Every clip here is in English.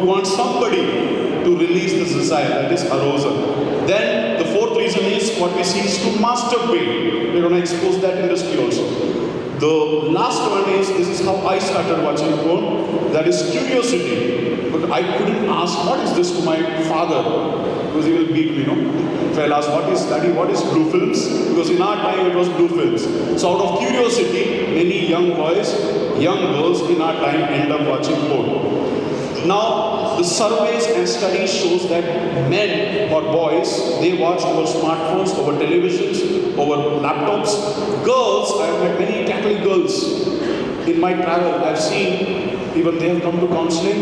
want somebody to release this desire, that is arousal. Then the fourth reason is what we see is to masturbate. We're going to expose that industry also. The last one is, this is how I started watching porn, that is curiosity. But I couldn't ask, what is this to my father? Because he will beat me, If I'll ask, what is study, what is blue films? Because in our time it was blue films. So out of curiosity, many young boys, young girls in our time end up watching porn. Now, the surveys and studies shows that men or boys, they watch over smartphones, over televisions, over laptops. Girls, I have met many Catholic girls in my travel. I've seen, even they have come to counseling.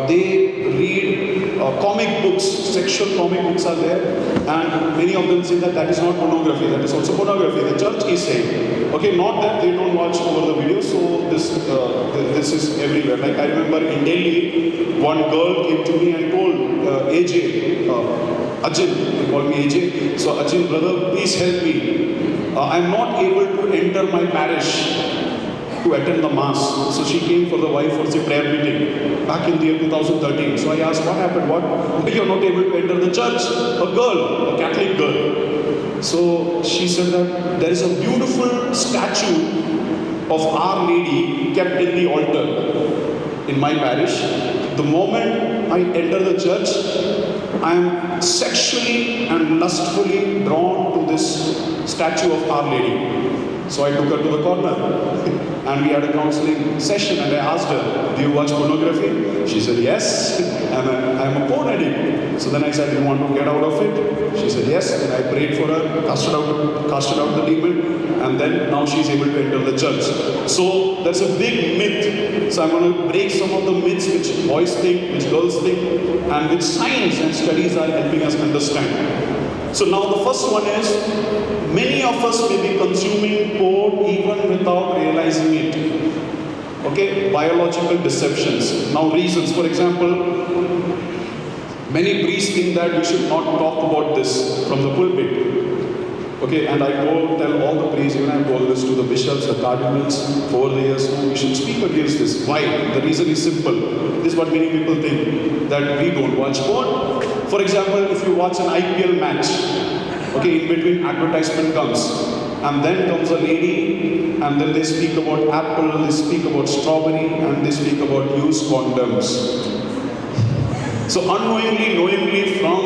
They read comic books, sexual comic books are there, and many of them say that that is not pornography, that is also pornography. The church is saying, okay, not that they don't watch over the video, so this is everywhere. Like I remember in Delhi, one girl came to me and told AJ, Ajin, they call me AJ, so Ajin brother, please help me. I'm not able to enter my parish to attend the mass. So she came for the Y4C prayer meeting back in the year 2013. So I asked, what happened? What? You're not able to enter the church? A girl, a Catholic girl. So she said that there is a beautiful statue of Our Lady kept in the altar in my parish. The moment I enter the church, I am sexually and lustfully drawn to this statue of Our Lady. So I took her to the corner and we had a counseling session, and I asked her, do you watch pornography? She said, yes, I'm a porn addict. So then I said, do you want to get out of it? She said, yes. And I prayed for her, casted out the demon, and then now she's able to enter the church. So that's a big myth. So I'm going to break some of the myths which boys think, which girls think, and which science and studies are helping us understand. So now the first one is, many of us may be consuming porn even without realizing it. Okay, biological deceptions. Now reasons, for example, many priests think that we should not talk about this from the pulpit. Okay, and I tell all the priests, even I told this to the bishops, the cardinals, over the years, we should speak against this. Why? The reason is simple. This is what many people think, that we don't watch porn. For example, if you watch an IPL match, okay, in between advertisement comes, and then comes a lady, and then they speak about apple, they speak about strawberry, and they speak about used condoms. So unknowingly, knowingly, from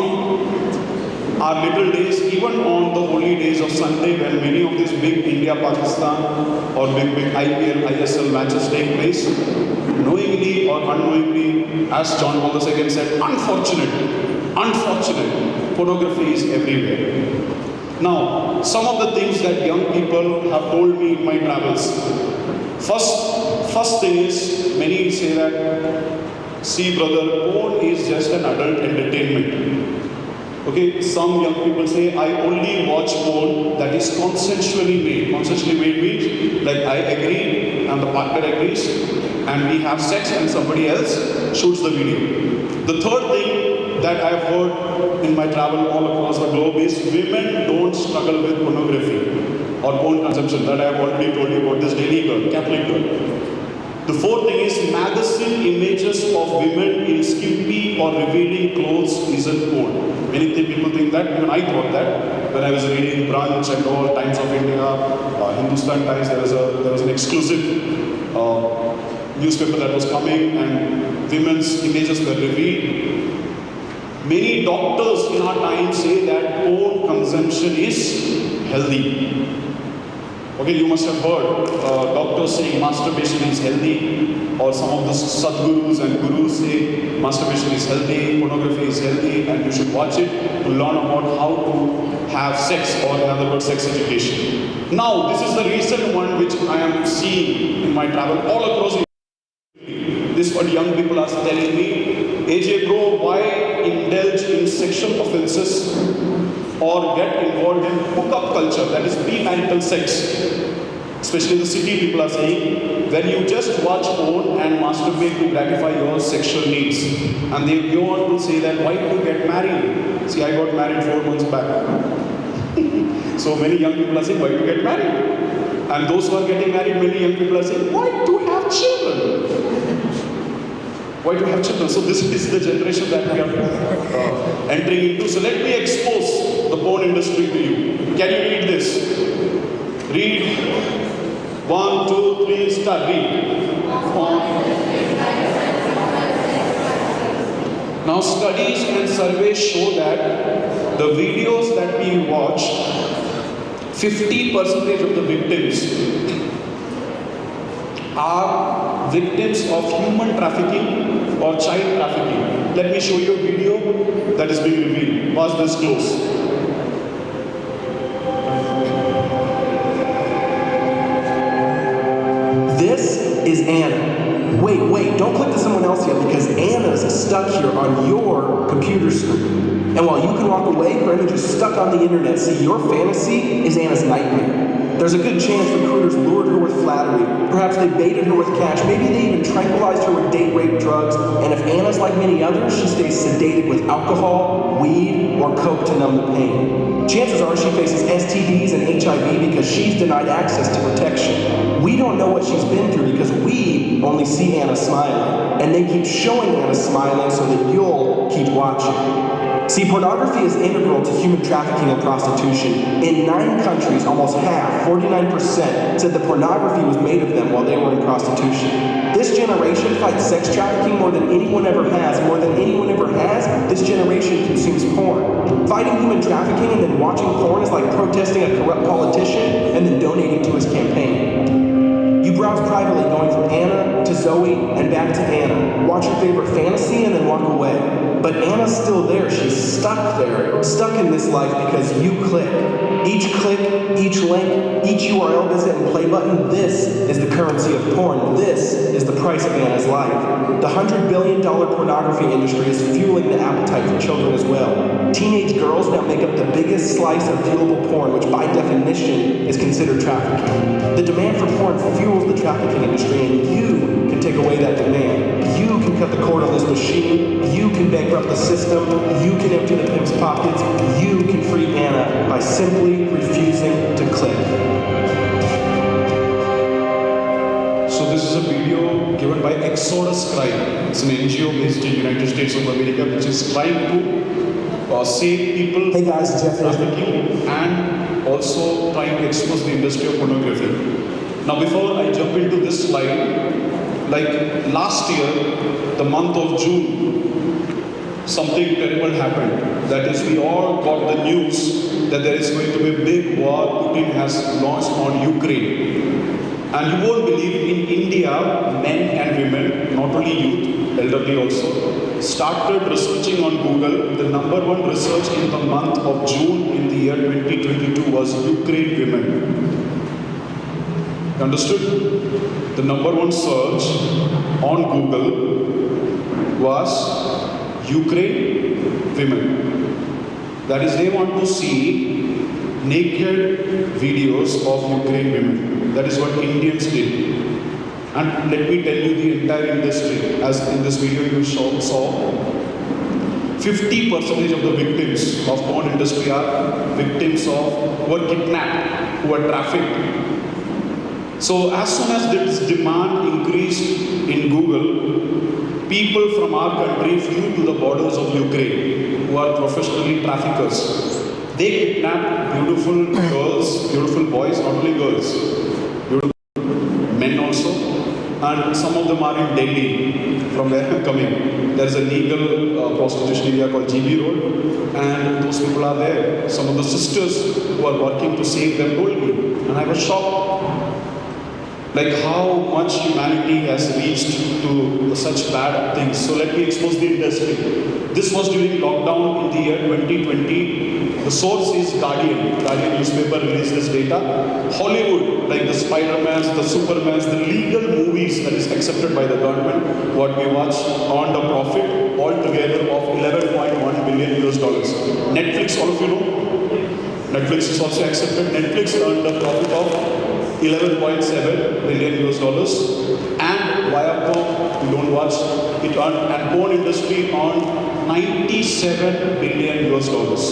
our little days, even on the holy days of Sunday, when many of these big India-Pakistan or big IPL, ISL matches take place, knowingly or unknowingly, as John Paul II said, unfortunate, pornography is everywhere. Now, some of the things that young people have told me in my travels. First thing is, many say that, see brother, porn is just an adult entertainment. Okay, some young people say, I only watch porn that is consensually made. Consensually made means, like I agree and the partner agrees, and we have sex and somebody else shoots the video. The third thing that I have heard in my travel all across the globe is, women don't struggle with pornography or porn consumption. That I have already told you about this Delhi girl, Catholic girl. The fourth thing is, magazine images of women in skimpy or revealing clothes isn't porn. Many people think that, even I thought that when I was reading Brunch and all, Times of India, Hindustan Times, there was an exclusive newspaper that was coming, and women's images were revealed. Many doctors in our time say that porn consumption is healthy. Okay, you must have heard doctors saying masturbation is healthy, or some of the sadgurus and gurus say masturbation is healthy, pornography is healthy, and you should watch it to learn about how to have sex, or in other words, sex education. Now, this is the recent one which I am seeing in my travel all across India. This is what young people are telling me. AJ bro, why indulge in sexual offenses or get involved in hookup culture, that is premarital sex? Especially the city people are saying, when you just watch porn and masturbate to gratify your sexual needs. And they go on to say that, why do you get married? See, I got married 4 months back. So many young people are saying, why do you get married? And those who are getting married, many young people are saying, why do you have children? Why do you have children? So this is the generation that we are entering into. So let me expose the porn industry to you. Can you read this? Read. 1, 2, 3, start. Read. Now studies and surveys show that the videos that we watch, 50% of the victims are victims of human trafficking or child trafficking. Let me show you a video that is being revealed. Watch this close. This is Anna. Wait, don't click to someone else yet because Anna's stuck here on your computer screen. And while you can walk away, her image is stuck on the internet. See, your fantasy is Anna's nightmare. There's a good chance recruiters lured her with flattery. Perhaps they baited her with cash. Maybe they even tranquilized her with date rape drugs. And if Anna's like many others, she stays sedated with alcohol, weed, or coke to numb the pain. Chances are she faces STDs and HIV because she's denied access to protection. We don't know what she's been through because we only see Anna smiling. And they keep showing Anna smiling so that you'll keep watching. See, pornography is integral to human trafficking and prostitution. In 9 countries, almost half, 49%, said that pornography was made of them while they were in prostitution. This generation fights sex trafficking more than anyone ever has. More than anyone ever has, this generation consumes porn. Fighting human trafficking and then watching porn is like protesting a corrupt politician and then donating to his campaign. You browse privately, going from Anna to Zoe and back to Anna. Watch your favorite fantasy and then walk away. But Anna's still there. She's stuck there, stuck in this life because you click. Each click, each link, each URL visit and play button, this is the currency of porn. This is the price of Anna's life. The $100 billion pornography industry is fueling the appetite for children as well. Teenage girls now make up the biggest slice of viewable porn, which by definition is considered trafficking. The demand for porn fuels the trafficking industry, and you can take away that demand. You can cut the cord on this machine. You can bankrupt the system. You can empty the pimp's pockets. You can free Anna by simply refusing to click. So this is a video given by Exodus Crime. It's an NGO based in the United States of America which is trying to save people Hey guys, Jeff from trafficking and also trying to expose the industry of pornography. Now before I jump into this slide, like last year, the month of June, something terrible happened. That is, we all got the news that there is going to be a big war Putin has launched on Ukraine. And you won't believe, in India, men and women, not only youth, elderly also, started researching on Google. The #1 research in the month of June in the year 2022 was Ukraine women. Understood? The #1 search on Google was Ukraine women. That is, they want to see naked videos of Ukraine women. That is what Indians did. And let me tell you the entire industry, as in this video you saw, 50% of the victims of porn industry are victims of who are kidnapped, who are trafficked. So as soon as this demand increased in Google, people from our country flew to the borders of Ukraine, who are professionally traffickers. They kidnap beautiful girls, beautiful boys, not only girls, beautiful men also, and some of them are in Delhi, from where I'm coming. There's a legal prostitution area called GB Road, and those people are there. Some of the sisters who are working to save them told me, and I was shocked. Like how much humanity has reached to such bad things. So let me expose the industry. This was during lockdown in the year 2020. The source is Guardian. Guardian newspaper released this data. Hollywood, like the Spider-Mans, the Supermans, the legal movies that is accepted by the government, what we watch, earned a profit altogether of $11.1 billion US dollars. Netflix, all of you know? Netflix is also accepted. Netflix earned a profit of $11.7 billion US dollars, and Viacom, you don't watch, it earned, and porn industry earned $97 billion US dollars.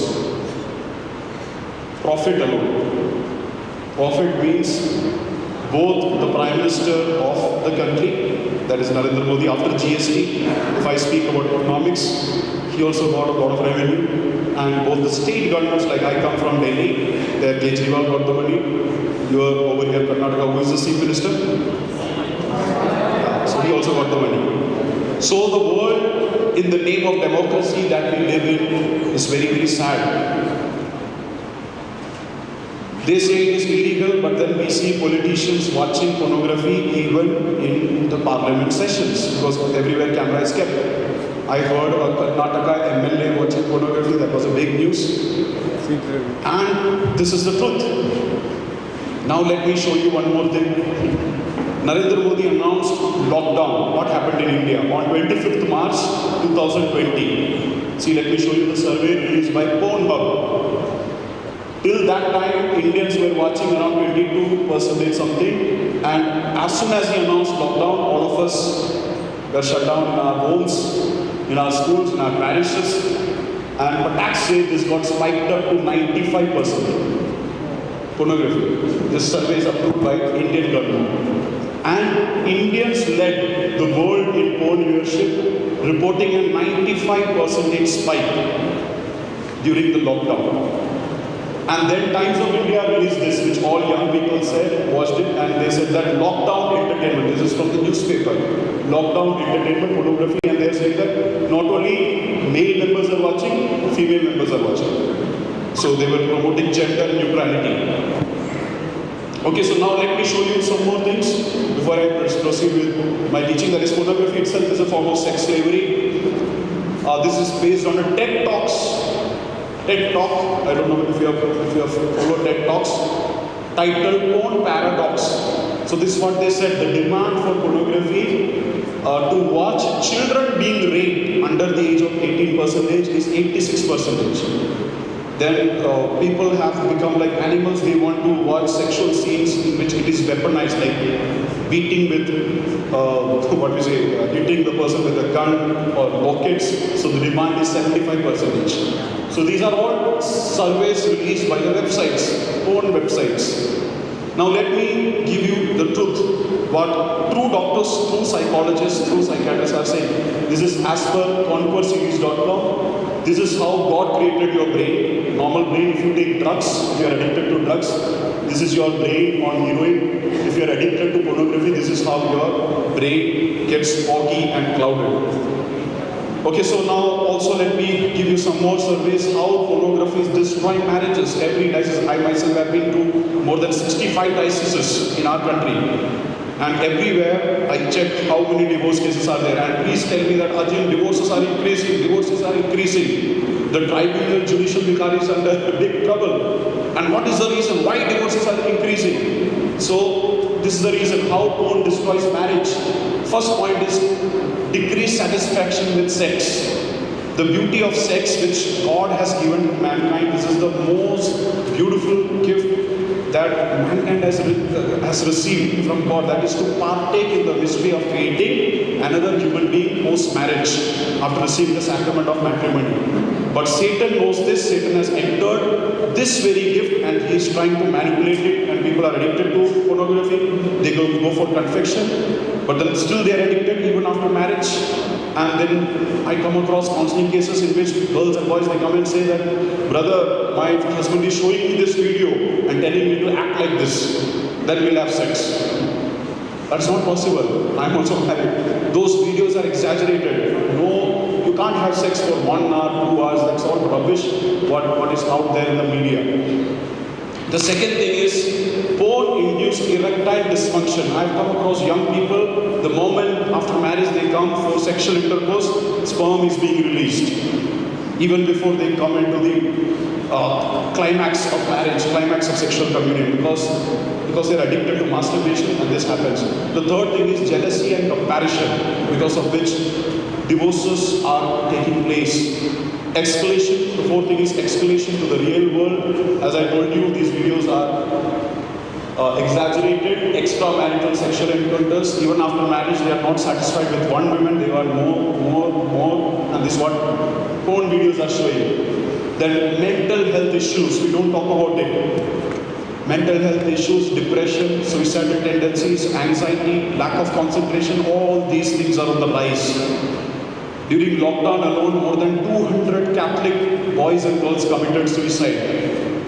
Profit alone. Profit means both the Prime Minister of the country, that is Narendra Modi, after GST, if I speak about economics, he also got a lot of revenue. And both the state governments, like I come from Delhi, there Kejriwal got the money. You are over here, Karnataka, who is the Chief Minister? So he also got the money. So the world, in the name of democracy that we live in, is very, very sad. They say it is illegal, but then we see politicians watching pornography even in the parliament sessions, because everywhere camera is kept. I heard a Karnataka MLA watching pornography, that was a big news. And this is the truth. Now let me show you one more thing. Narendra Modi announced lockdown. What happened in India? On 25th March 2020. See, let me show you the survey released by Pornhub. Till that time, Indians were watching around 22% something. And as soon as he announced lockdown, all of us were shut down in our homes, in our schools, in our parishes. And Patak said this got spiked up to 95%. Pornography. This survey is approved by Indian government. And Indians led the world in porn viewership, reporting a 95% spike during the lockdown. And then Times of India released this, which all young people said, watched it, and they said that lockdown entertainment, this is from the newspaper, lockdown entertainment, pornography, and they're saying that not only male members are watching, female members are watching. So they were promoting gender neutrality. Okay, so now let me show you some more things before I proceed with my teaching. That is, pornography itself is a form of sex slavery. This is based on a TED Talks. TED Talk, I don't know if you have followed TED Talks, titled Porn Paradox. So this is what they said, the demand for pornography to watch children being raped under the age of 18% is 86%. Then people have become like animals. They want to watch sexual scenes in which it is weaponized, like beating with, hitting the person with a gun or rockets. So the demand is 75%. So these are all surveys released by the websites, porn websites. Now let me give you the truth. What true doctors, true psychologists, true psychiatrists are saying. This is as per conquerseries.com. This is how God created your brain. Normal brain, if you take drugs, if you are addicted to drugs, this is your brain on heroin. If you are addicted to pornography, this is how your brain gets foggy and clouded. Okay, so now also let me give you some more surveys how pornography is destroying marriages. Every diocese, I myself have been to more than 65 dioceses in our country. And everywhere I check how many divorce cases are there. And please tell me that Ajin, divorces are increasing. The tribunal judicial vicary is under big trouble. And what is the reason? Why divorces are increasing? So this is the reason how porn destroys marriage. First point is decreased satisfaction with sex. The beauty of sex which God has given to mankind, this is the most beautiful gift that mankind has received from God, that is to partake in the mystery of creating another human being post-marriage after receiving the sacrament of matrimony. But Satan knows this. Satan has entered this very gift and he is trying to manipulate it, and people are addicted to pornography. They go for confession, but then still they are addicted even after marriage. And then I come across counseling cases in which girls and boys, they come and say that, brother, my husband is showing me this video and telling me to act like this, then we'll have sex. That's not possible. I'm also married. Those videos are exaggerated. No, you can't have sex for 1 hour, 2 hours. That's all rubbish what is out there in the media. The second thing is porn-induced erectile dysfunction. I've come across young people, the moment after marriage they come for sexual intercourse, sperm is being released. Even before they come into the climax of marriage, climax of sexual communion, because they're addicted to masturbation, and this happens. The third thing is jealousy and comparison, because of which divorces are taking place. Escalation, the fourth thing is escalation to the real world. As I told you, these videos are exaggerated, extramarital sexual encounters. Even after marriage, they are not satisfied with one woman, they want more, and this is what porn videos are showing. Then mental health issues, we don't talk about it. mental health issues, depression, suicidal tendencies, anxiety, lack of concentration, all these things are on the rise. During lockdown alone, more than 200 Catholic boys and girls committed suicide.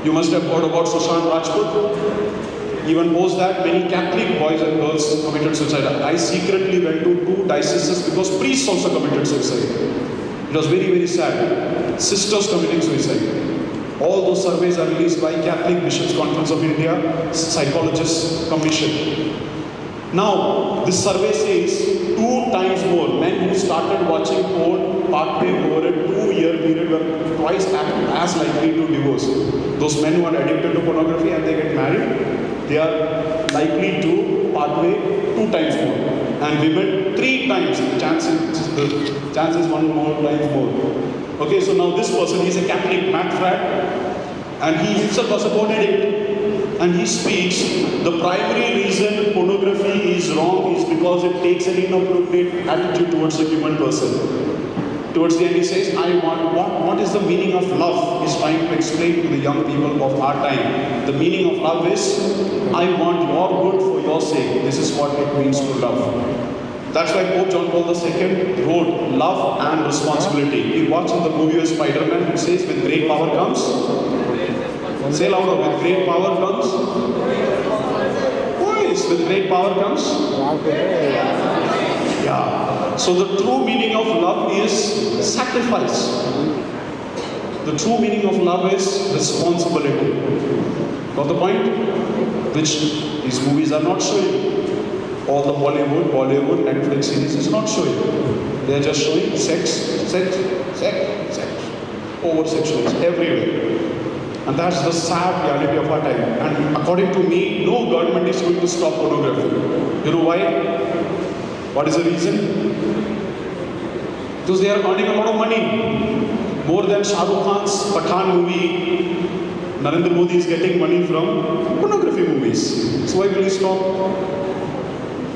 You must have heard about Sushant Rajput. Even post that, many Catholic boys and girls committed suicide. I secretly went to 2 dioceses because priests also committed suicide. It was very, very sad. Sisters committing suicide. All those surveys are released by Catholic Bishops' Conference of India, Psychologists Commission. Now, this survey says 2 times more men who started watching porn partway over a 2-year period were twice as likely to divorce. Those men who are addicted to pornography and they get married, they are likely to partway 2 times more. And women 3 times, the chance is 1 more times more. Okay, so now this person is a Catholic mad frat and he himself was a porn addict. And he speaks, the primary reason pornography is wrong is because it takes an inappropriate attitude towards a human person. Towards the end he says, what is the meaning of love? He's trying to explain to the young people of our time. The meaning of love is, I want your good for your sake. This is what it means to love. That's why Pope John Paul II wrote love and responsibility. You watch in the movie Spider-Man, it says, with great power comes. Say louder, with great power comes. Voice, with great power comes. Yeah. So the true meaning of love is sacrifice. The true meaning of love is responsibility. Got the point? Which these movies are not showing. All the Bollywood, Netflix series is not showing. They are just showing sex, over-sexualized everywhere. And that's the sad reality of our time. And according to me, no government is going to stop pornography. You know why? What is the reason? Because they are earning a lot of money. More than Shah Rukh Khan's Pathan movie, Narendra Modi is getting money from pornography movies. So why will he stop?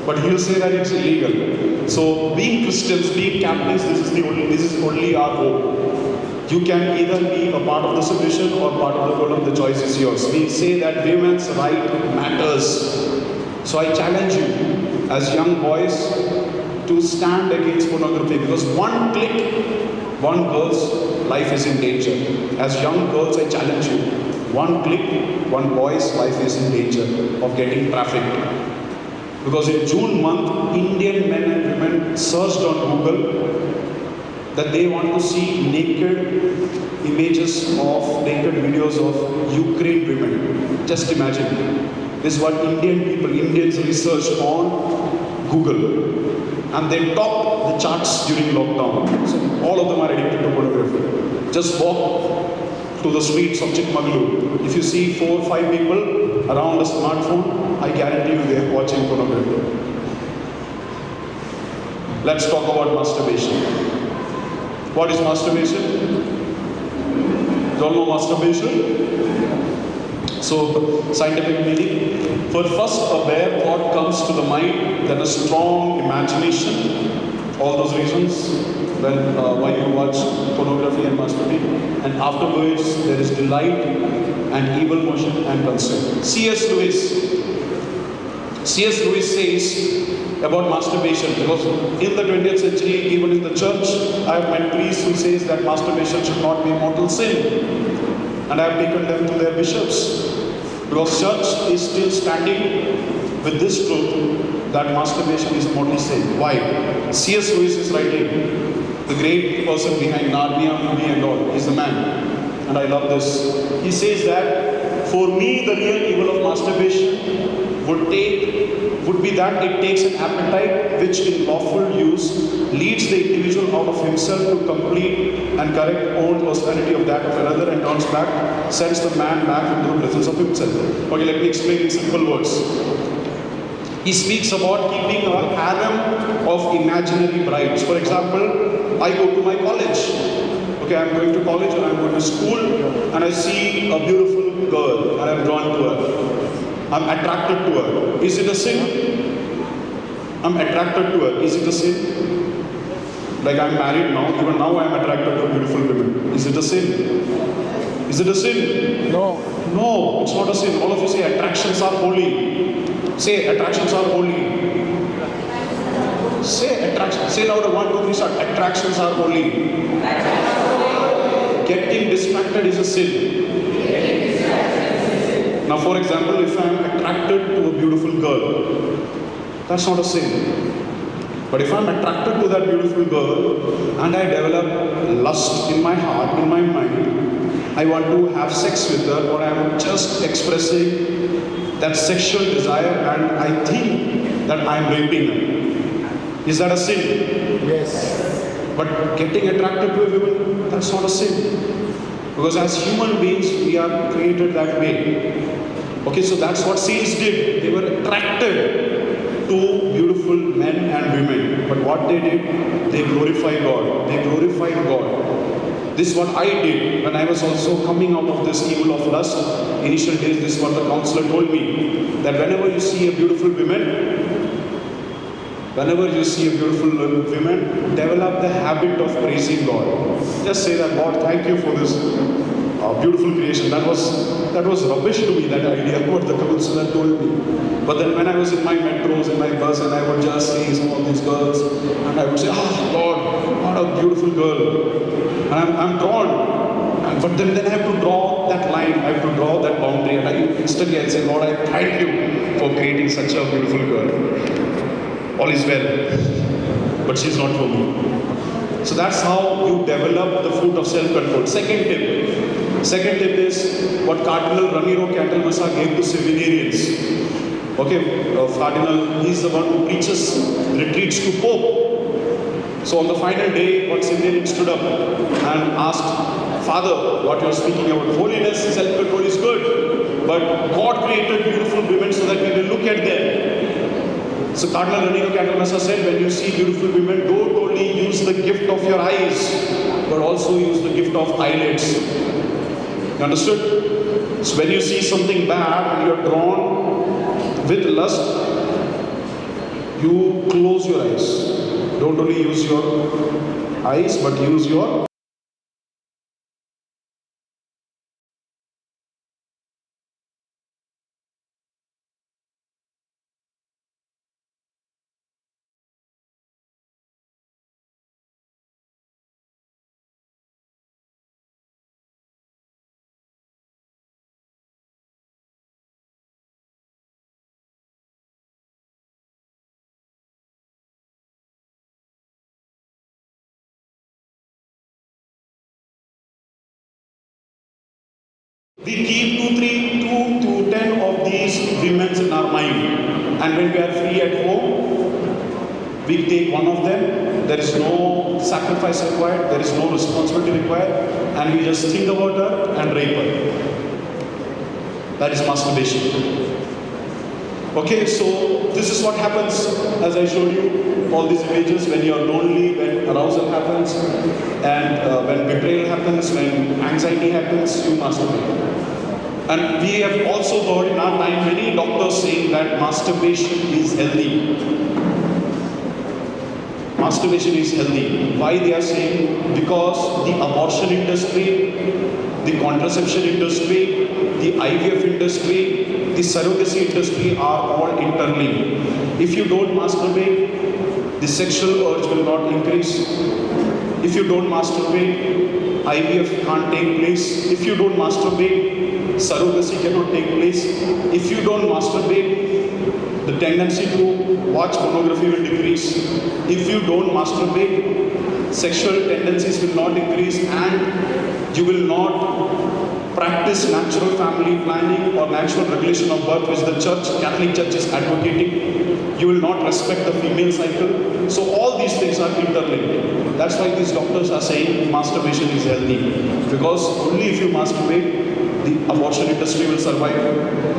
But he'll say that it's illegal. So being Christians, being Catholics, this is only our hope. You can either be a part of the solution or part of the problem. The choice is yours. We say that women's right matters. So I challenge you as young boys to stand against pornography, because one click, one girl's life is in danger. As young girls, I challenge you. One click, one boy's life is in danger of getting trafficked. Because in June month, Indian men and women searched on Google that they want to see naked videos of Ukraine women. Just imagine. This is what Indians researched on Google. And they topped the charts during lockdown. So all of them are addicted to pornography. Just walk to the streets of Chikmagalur. If you see 4 or 5 people around a smartphone, I guarantee you they are watching pornography. Let's talk about masturbation. What is masturbation? You all know masturbation? So, scientific meaning. For first a bare thought comes to the mind, then a strong imagination. All those reasons why you watch pornography and masturbate. And afterwards there is delight and evil motion and consent. C.S. Lewis says about masturbation, because in the 20th century, even in the church, I have met priests who says that masturbation should not be a mortal sin. And I have taken them to their bishops, because church is still standing with this truth that masturbation is a mortal sin. Why? C.S. Lewis is writing, the great person behind Narnia movie and all, is the man. And I love this. He says that, for me, the real evil of masturbation would be that it takes an appetite which in lawful use leads the individual out of himself to complete and correct own personality of that of another, and turns back, sends the man back into the presence of himself. Okay, let me explain in simple words. He speaks about keeping a harem of imaginary brides. For example, I go to my college. Okay, I'm going to college or I'm going to school, and I see a beautiful girl and I'm drawn to her. I'm attracted to her. Is it a sin? I'm attracted to her. Is it a sin? Like I'm married now, even now I'm attracted to beautiful women. Is it a sin? Is it a sin? No. No, it's not a sin. All of you say attractions are holy. Say attractions are holy. Say attraction. Say louder. 1, 2, 3, start. Attractions are holy. Getting distracted is a sin. Now, for example, if I am attracted to a beautiful girl, that's not a sin. But if I'm attracted to that beautiful girl and I develop lust in my heart, in my mind, I want to have sex with her, or I'm just expressing that sexual desire and I think that I'm raping her. Is that a sin? Yes. But getting attracted to a woman, that's not a sin. Because as human beings, we are created that way. Okay, so that's what saints did. They were attracted to beautiful men and women. But what they did, they glorified God. They glorified God. This is what I did when I was also coming out of this evil of lust. Initial days, this is what the counselor told me. That whenever you see a beautiful woman, develop the habit of praising God. Just say that, God, thank you for this beautiful creation. That was rubbish to me, that idea, what the counselor told me. But then when I was in my metros, in my bus, and I would just see some of these girls, and I would say, God, what a beautiful girl. And I'm drawn. But then I have to draw that line, I have to draw that boundary, and I instantly I'd say, Lord, I thank you for creating such a beautiful girl. All is well, but she's not for me. So that's how you develop the fruit of self-control. Second tip is what Cardinal Ramiro Cantalmessa gave to seminarians. Okay, Cardinal, he's the one who preaches retreats to Pope. So on the final day, one seminarian stood up and asked, Father, what you're speaking about holiness, self-control is good, but God created beautiful women so that we will look at them. So Cardinal Ramiro Cantalmessa said, when you see beautiful women, don't only use the gift of your eyes, but also use the gift of eyelids. You understood? So when you see something bad and you're drawn with lust, you close your eyes. Don't only use your eyes, but use your we keep 2 to 10 of these women in our mind, and when we are free at home, we take one of them. There is no sacrifice required, there is no responsibility required, and we just think about her and rape her. That is masturbation. Okay, so this is what happens, as I showed you, all these images, when you are lonely, when arousal happens, and when betrayal happens, when anxiety happens, you masturbate. And we have also heard in our time many doctors saying that masturbation is healthy. Masturbation is healthy. Why they are saying? Because the abortion industry, the contraception industry, the IVF industry, the surrogacy industry are all interlinked. If you don't masturbate, the sexual urge will not increase. If you don't masturbate, IVF can't take place. If you don't masturbate, surrogacy cannot take place. If you don't masturbate, the tendency to watch pornography will decrease. If you don't masturbate, sexual tendencies will not increase, and you will not practice natural family planning or natural regulation of birth, which the Catholic Church is advocating. You will not respect the female cycle. So all these things are interlinked. That's why these doctors are saying masturbation is healthy. Because only if you masturbate, the abortion industry will survive,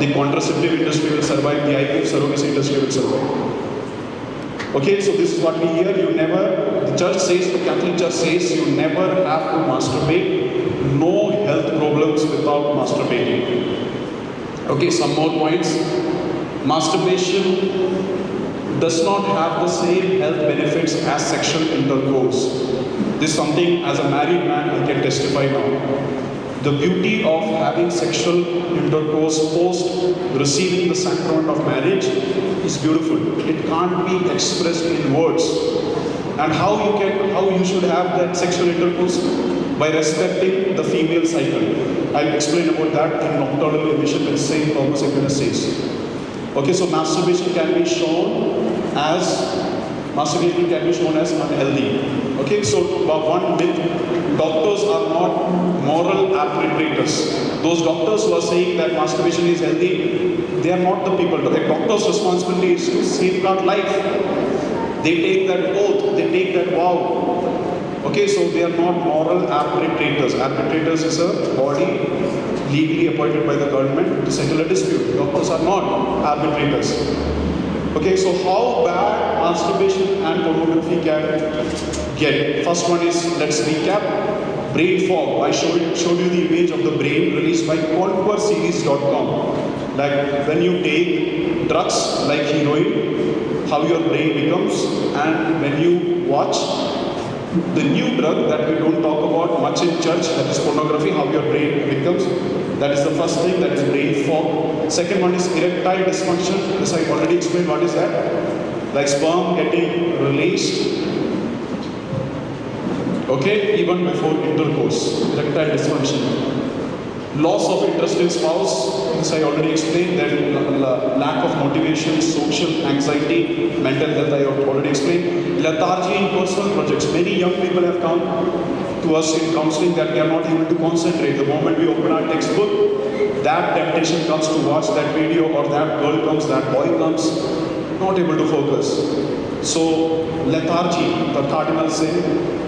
the contraceptive industry will survive, the IVF surrogacy industry will survive. Okay, so this is what we hear. The church says, the Catholic Church says, you never have to masturbate. No health problems without masturbating. Okay, some more points. Masturbation does not have the same health benefits as sexual intercourse. This is something, as a married man, I can testify now. The beauty of having sexual intercourse post receiving the sacrament of marriage is beautiful. It can't be expressed in words. And how you should have that sexual intercourse? By respecting the female cycle. I'll explain about that in nocturnal emission when St. Thomas Aquinas says. Okay, so masturbation can be shown as unhealthy. Okay, so one myth, doctors are not moral arbitrators. Those doctors who are saying that masturbation is healthy, they are not the people. The doctor's responsibility is to safeguard life. They take that oath, they take that vow. Okay, so they are not moral arbitrators. Arbitrators is a body legally appointed by the government to settle a dispute. Doctors are not arbitrators. Okay, so how bad masturbation and pornography can get? First one is, let's recap, brain fog. I showed you the image of the brain released by conquerseries.com. Like when you take drugs like heroin, how your brain becomes, and when you watch the new drug that we don't talk about much in church, that is pornography, how your brain becomes. That is the first thing, that is brain fog. Second one is erectile dysfunction. This I already explained what is that. Like sperm getting released, okay, even before intercourse. Erectile dysfunction. Loss of interest in spouse, this I already explained. Then lack of motivation, social anxiety, mental health I have already explained. Lethargy in personal projects. Many young people have come to us in counseling that we are not able to concentrate. The moment we open our textbook, that temptation comes to watch that video, or that girl comes, that boy comes, not able to focus. So lethargy, the cardinal sin,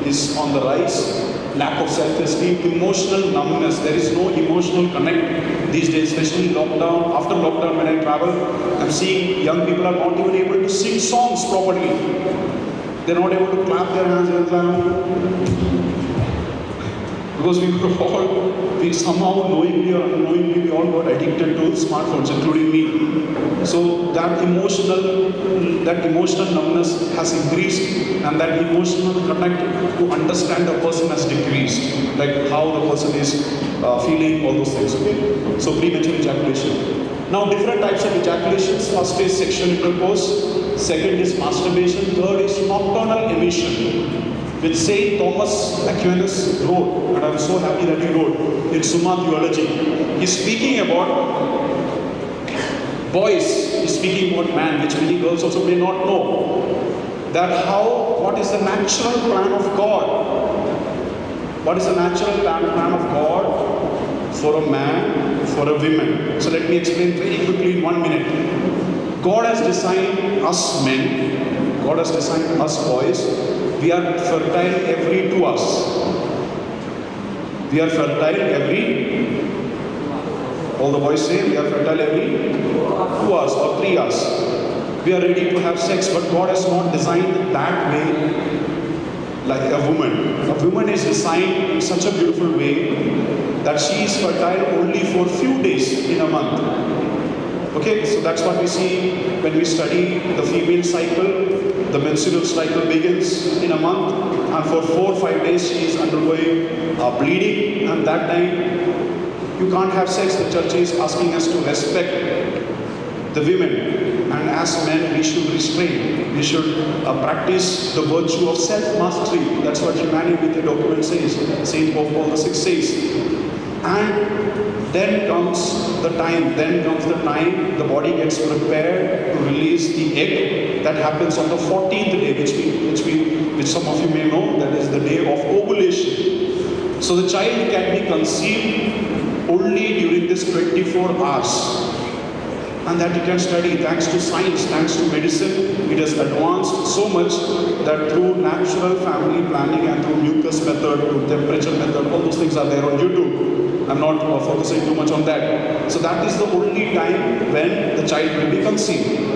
is on the rise. Lack of self-esteem, emotional numbness. There is no emotional connect these days, especially lockdown. After lockdown, when I travel, I'm seeing young people are not even able to sing songs properly. They're not able to clap their hands and clap. Because we somehow, knowingly or unknowingly, we all got addicted to smartphones, including me. So that emotional numbness has increased, and that emotional connect to understand a person has decreased. Like how the person is feeling, all those things. Okay. So premature ejaculation. Now different types of ejaculations. First is sexual intercourse. Second is masturbation. Third is nocturnal emission, which St. Thomas Aquinas wrote, and I'm so happy that he wrote in Summa Theology. He's speaking about boys, he's speaking about man, which many girls also may not know. That what is the natural plan of God? What is the natural plan of God for a man, for a woman? So let me explain very quickly in 1 minute. God has designed us men, God has designed us boys. We are fertile every 2 hours. We are fertile every, all the boys say, we are fertile every 2 hours or 3 hours. We are ready to have sex, but God has not designed that way like a woman. A woman is designed in such a beautiful way that she is fertile only for few days in a month. Okay, so that's what we see when we study the female cycle. The menstrual cycle begins in a month, and for 4 or 5 days she is undergoing bleeding, and that time you can't have sex. The church is asking us to respect the women, and as men we should restrain. We should practice the virtue of self-mastery. That's what Humanity with the document says. Saint Pope Paul VI says. And then comes the time, the body gets prepared to release the egg. That happens on the 14th day, which some of you may know, that is the day of ovulation. So the child can be conceived only during this 24 hours. And that you can study thanks to science, thanks to medicine. It has advanced so much that through natural family planning and through mucus method, through temperature method, all those things are there on YouTube. I'm not focusing too much on that. So that is the only time when the child will be conceived.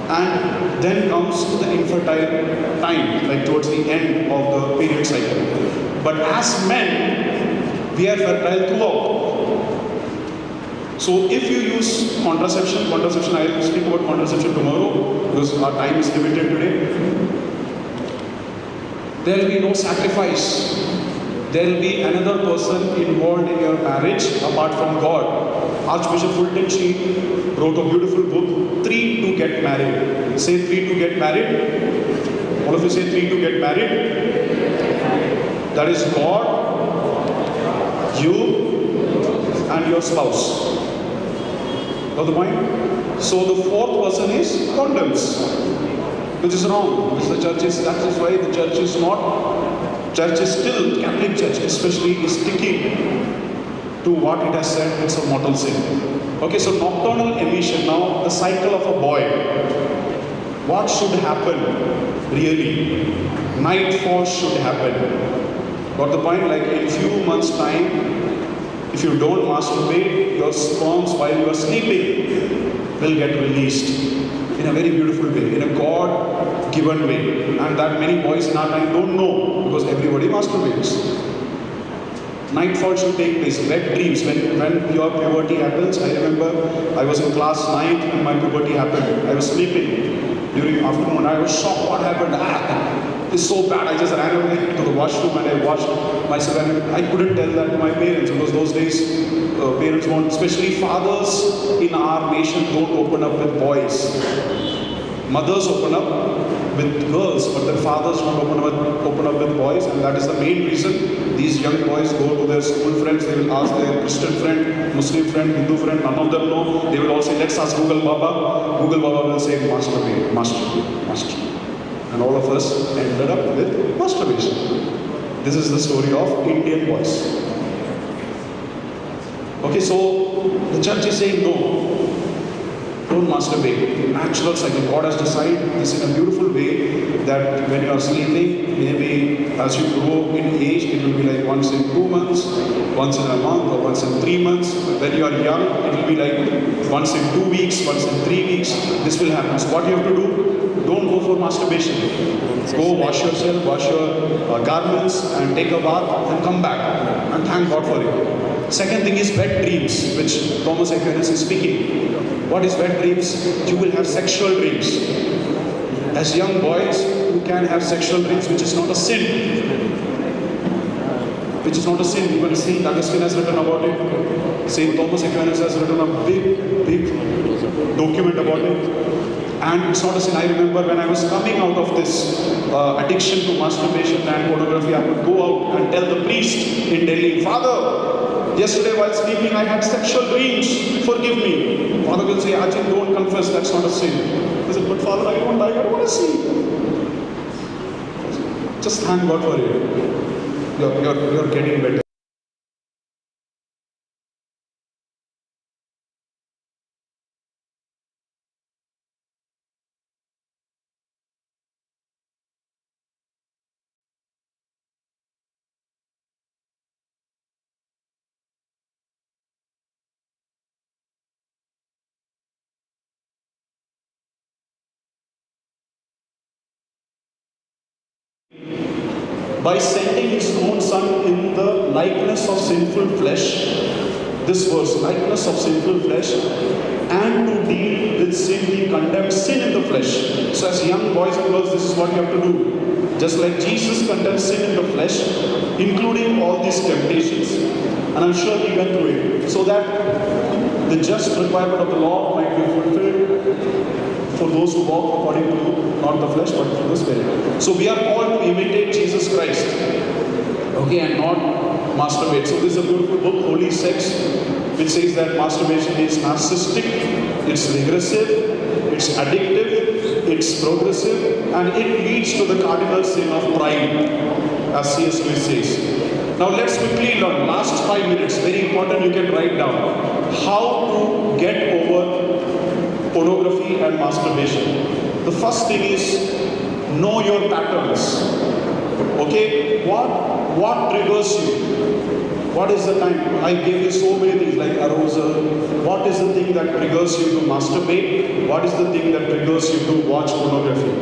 And then comes the infertile time, like towards the end of the period cycle. But as men, we are fertile throughout. So if you use contraception, I will speak about contraception tomorrow because our time is limited today. There will be no sacrifice. There will be another person involved in your marriage apart from God. Archbishop Fulton Sheen wrote a beautiful book, Three to Get Married. Say three to get married. All of you say three to get married. That is God, you, and your spouse. Got the point? So the fourth person is condoms, which is wrong. Which the church is. That is why the church is not. Church is still, Catholic Church especially, is sticking to what it has said it's a mortal sin. Okay, so nocturnal emission. Now the cycle of a boy. What should happen really? Nightfall should happen. Got the point? Like in few months' time, if you don't masturbate, your sperms while you are sleeping will get released in a very beautiful way, in a God-given way. And that many boys in our time don't know because everybody masturbates. Nightfall should take place. Wet dreams. When your puberty happens, I remember I was in class 9th and my puberty happened. I was sleeping during afternoon. I was shocked what happened. It's so bad. I just ran away to the washroom and I washed myself. And I couldn't tell that to my parents because those days parents won't, especially fathers in our nation don't open up with boys. Mothers open up with girls, but their fathers don't open up with boys, and that is the main reason these young boys go to their school friends. They will ask their Christian friend, Muslim friend, Hindu friend. None of them know. They will all say, "Let's ask Google Baba." Google Baba will say, "Masturbate, masturbate, masturbate." And all of us ended up with masturbation. This is the story of Indian boys. Okay, so the church is saying no. Don't masturbate. Natural cycle. God has decided this in a beautiful way that when you are sleeping, maybe as you grow in age, it will be like once in 2 months, once in a month, or once in 3 months. When you are young, it will be like once in 2 weeks, once in 3 weeks. This will happen. So what you have to do? Don't go for masturbation. Go wash yourself, wash your garments, and take a bath, and come back. And thank God for it. Second thing is wet dreams, which Thomas Aquinas is speaking. What is wet dreams? You will have sexual dreams. As young boys, you can have sexual dreams, which is not a sin. Which is not a sin. Even Saint Augustine has written about it. Saint Thomas Aquinas has written a big document about it. And it's not a sin. I remember when I was coming out of this addiction to masturbation and pornography, I would go out and tell the priest in Delhi, "Father, yesterday while sleeping I had sexual dreams, forgive me." Father will say, "Ajit, don't confess, that's not a sin." I said, "But Father, I don't want to see." Just thank God for it. You're getting better. By sending his own son in the likeness of sinful flesh, this verse, likeness of sinful flesh, and to deal with sin, he condemned sin in the flesh. So as young boys and girls, this is what you have to do. Just like Jesus condemned sin in the flesh, including all these temptations, and I'm sure he went through it, so that the just requirement of the law might be fulfilled for those who walk according to not the flesh but through the Spirit. So we are called to imitate Jesus Christ, okay, and not masturbate. So this is a beautiful book, Holy Sex, which says that masturbation is narcissistic, it's regressive, it's addictive, it's progressive, and it leads to the cardinal sin of pride, as C.S. Lewis says. Now let's quickly learn, last 5 minutes, very important, you can write down, how to get over pornography and masturbation. The first thing is, know your patterns. Okay, what triggers you? What is the time? I gave you so many things like arousal. What is the thing that triggers you to masturbate? What is the thing that triggers you to watch pornography?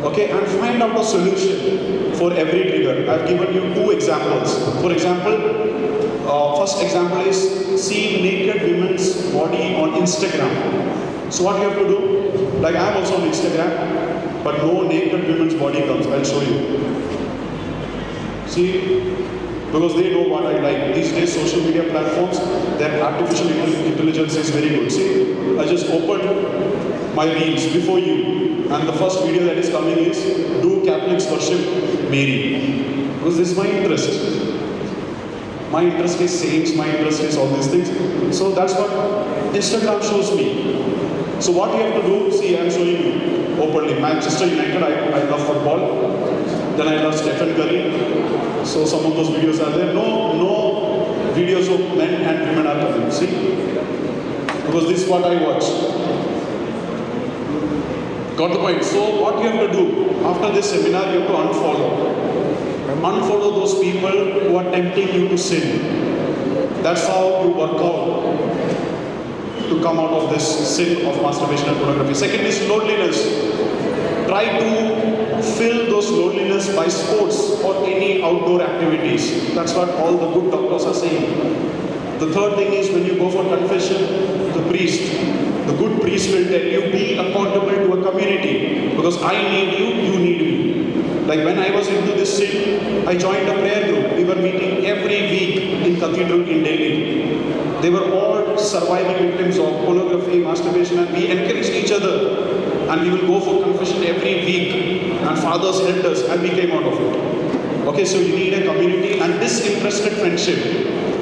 Okay, and find out a solution for every trigger. I've given you 2 examples. For example, first example is seeing naked women's body on Instagram. So what you have to do, like I'm also on Instagram, but no naked women's body comes. I'll show you. See, because they know what I like. These days, social media platforms, their artificial intelligence is very good. See, I just opened my reels before you, and the first video that is coming is, do Catholics worship Mary? Because this is my interest. My interest is saints, my interest is all these things. So that's what Instagram shows me. So what you have to do, see, I'm showing you openly. Manchester United, I love football. Then I love Stephen Curry. So some of those videos are there. No videos of men and women are coming. See? Because this is what I watch. Got the point? So what you have to do, after this seminar, you have to unfollow. Unfollow those people who are tempting you to sin. That's how you work out to come out of this sin of masturbation and pornography. Second is loneliness. Try to fill those loneliness by sports or any outdoor activities. That's what all the good doctors are saying. The third thing is when you go for confession, the good priest will tell you, be accountable to a community. Because I need you, you need me. Like when I was into this sin, I joined a prayer group. We were meeting every week in Cathedral in Delhi. They were all surviving victims of pornography, masturbation, and we encouraged each other. And we will go for confession every week. And fathers helped us, and we came out of it. Okay, so you need a community and disinterested friendship.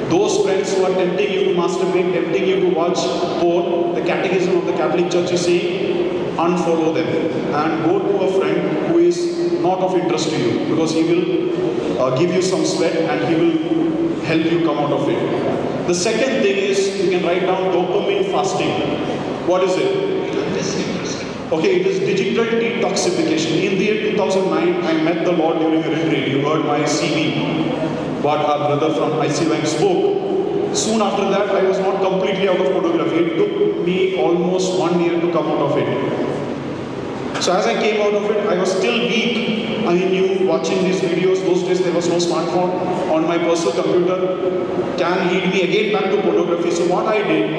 Those friends who are tempting you to masturbate, tempting you to watch porn, the catechism of the Catholic Church is saying, unfollow them and go to a friend who is not of interest to you, because he will give you some sweat and he will help you come out of it. The second thing is you can write down dopamine fasting. What is it? Okay, it is digital detoxification. In the year 2009, I met the Lord during a retreat. You heard my CV, what our brother from ICY spoke. Soon after that, I was not completely out of pornography. It took me almost 1 year to come out of it. So as I came out of it, I was still weak. I knew watching these videos, those days there was no smartphone, on my personal computer can lead me again back to pornography. So what I did,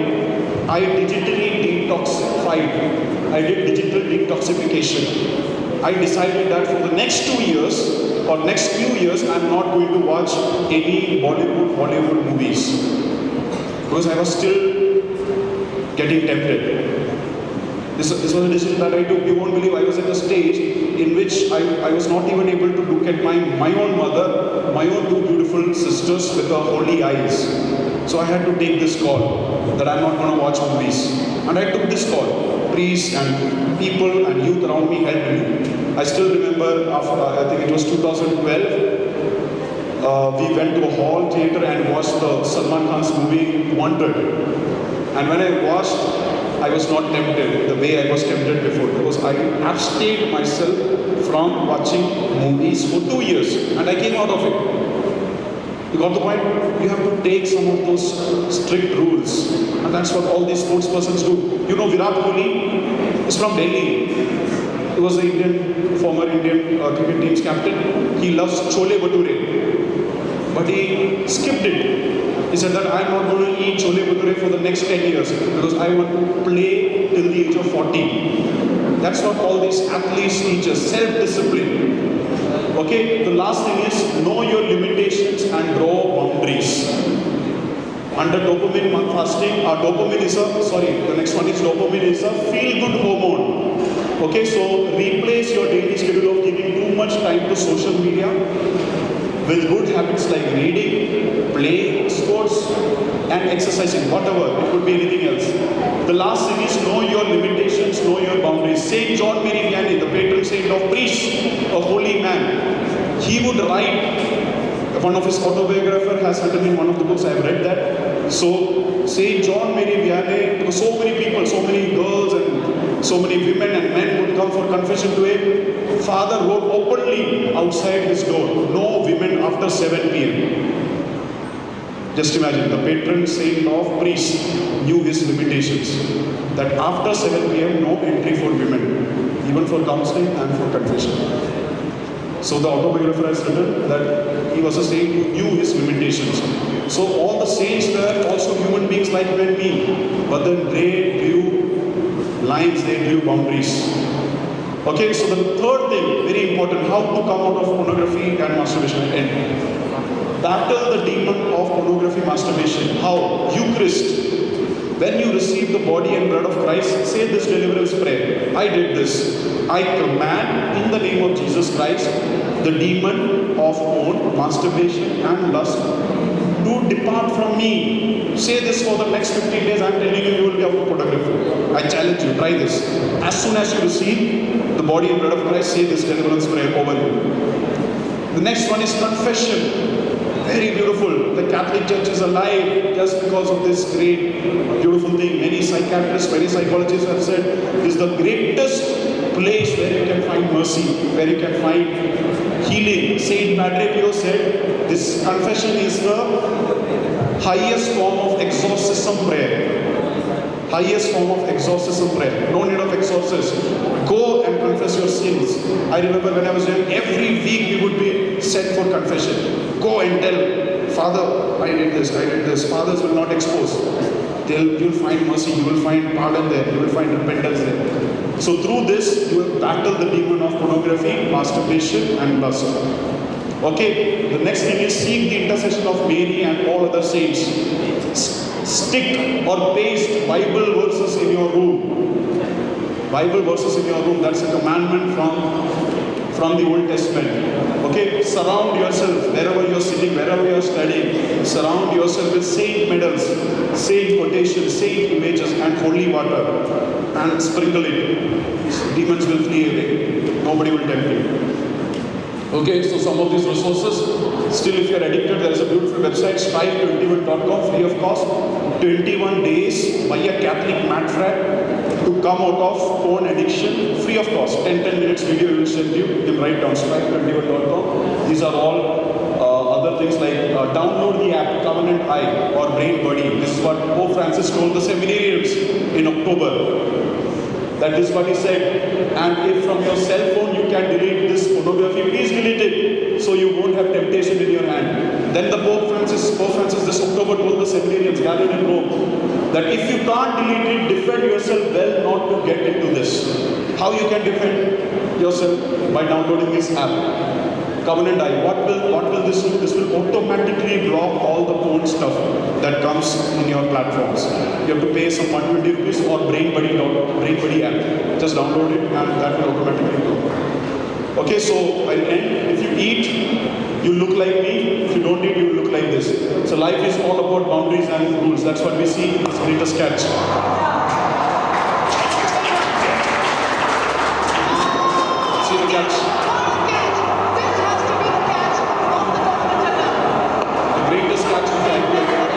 I digitally detoxified. I did digital detoxification. I decided that for the next 2 years, or next few years, I'm not going to watch any Bollywood movies. Because I was still getting tempted. This was a decision that I took. You won't believe, I was at a stage in which I was not even able to look at my own mother, my own two beautiful sisters with her holy eyes. So I had to take this call that I'm not going to watch movies. And I took this call. Priests and people and youth around me helped me. I still remember, after, I think it was 2012, we went to a hall theatre and watched the Salman Khan's movie Wanted. And when I watched, I was not tempted the way I was tempted before, because I abstained myself from watching movies for 2 years and I came out of it. You got the point? You have to take some of those strict rules, and that's what all these sports persons do. You know, Virat Kohli is from Delhi. He was the former Indian cricket team's captain. He loves chole bhature, but he skipped it. He said that I'm not going to eat chole bhature for the next 10 years because I want to play till the age of 40. That's what all these athletes teach us, self-discipline. Okay, the last thing is know your limitations and draw boundaries. Under dopamine fasting, the next one is dopamine is a feel-good hormone. Okay, so replace your daily schedule of giving too much time to social media with good habits like reading, playing sports, and exercising, whatever, it could be anything else. The last thing is know your limitations, know your boundaries. Saint John Mary Vianney, the patron saint of priests, a holy man, he would write, one of his autobiographer has written in one of the books, I have read that. So, Saint John Mary Vianney, because so many people, so many girls and so many women and men would come for confession to him. Father wrote openly outside his door, no women after 7 p.m. Just imagine, the patron saint of priests knew his limitations. That after 7 p.m. no entry for women, even for counseling and for confession. So the autobiographer has written that he was a saint who knew his limitations. So all the saints were also human beings like you and me, but then they drew lines, they drew boundaries. Okay, so the third thing, very important, how to come out of pornography and masturbation. And battle the demon of pornography, masturbation. How? Eucharist. When you receive the body and blood of Christ, say this deliverance prayer. I did this. I command in the name of Jesus Christ the demon of porn, masturbation and lust to depart from me. Say this for the next 15 days. I am telling you, you will be out of pornography. I challenge you, try this. As soon as you receive the body and blood of Christ, say this deliverance prayer over you. The next one is confession. Very beautiful. The Catholic Church is alive just because of this great, beautiful thing. Many psychiatrists, many psychologists have said this is the greatest place where you can find mercy, where you can find healing. Saint Padre Pio said this confession is the highest form of exorcism prayer. Highest form of exorcism prayer. No need of exorcist. Go and confess your sins. I remember when I was young, every week we would be sent for confession. Go and tell, Father, I did this, I did this. Fathers will not expose. You'll find mercy, you will find pardon there, you will find repentance there. So through this, you will battle the demon of pornography, masturbation and lust. Okay, the next thing is seek the intercession of Mary and all other saints. Stick or paste Bible verses in your room. Bible verses in your room, that's a commandment from the Old Testament. Okay, surround yourself wherever you're sitting, wherever you're studying. Surround yourself with saint medals, saint quotations, saint images and holy water and sprinkle it. Demons will flee away. Nobody will tempt you. Okay, so some of these resources, still if you're addicted, there is a beautiful website, strive21.com, free of cost. 21 days by a Catholic mat frat to come out of porn addiction, free of cost. 10 minutes video we will send you. You can write down strive21.com. These are all other things like download the app Covenant Eye or Brain Buddy. This is what Pope Francis told the seminarians in October. That is what he said. And if from your cell phone you can delete this pornography, please delete it so you won't have temptation in your hand. Then the Pope Francis this October told the seminarians gathered in Rome that if you can't delete it, defend yourself well not to get into this. How you can defend yourself? By downloading this app. Covenant Eye. What will this do? This will automatically block all the porn stuff that comes in your platforms. You have to pay some 120 rupees or Brain Buddy app. Just download it and that will automatically block. Okay, so I'll end. If you eat, you look like me. If you don't eat, you will look like this. So life is all about boundaries and rules. That's what we see in this greatest catch. See the catch.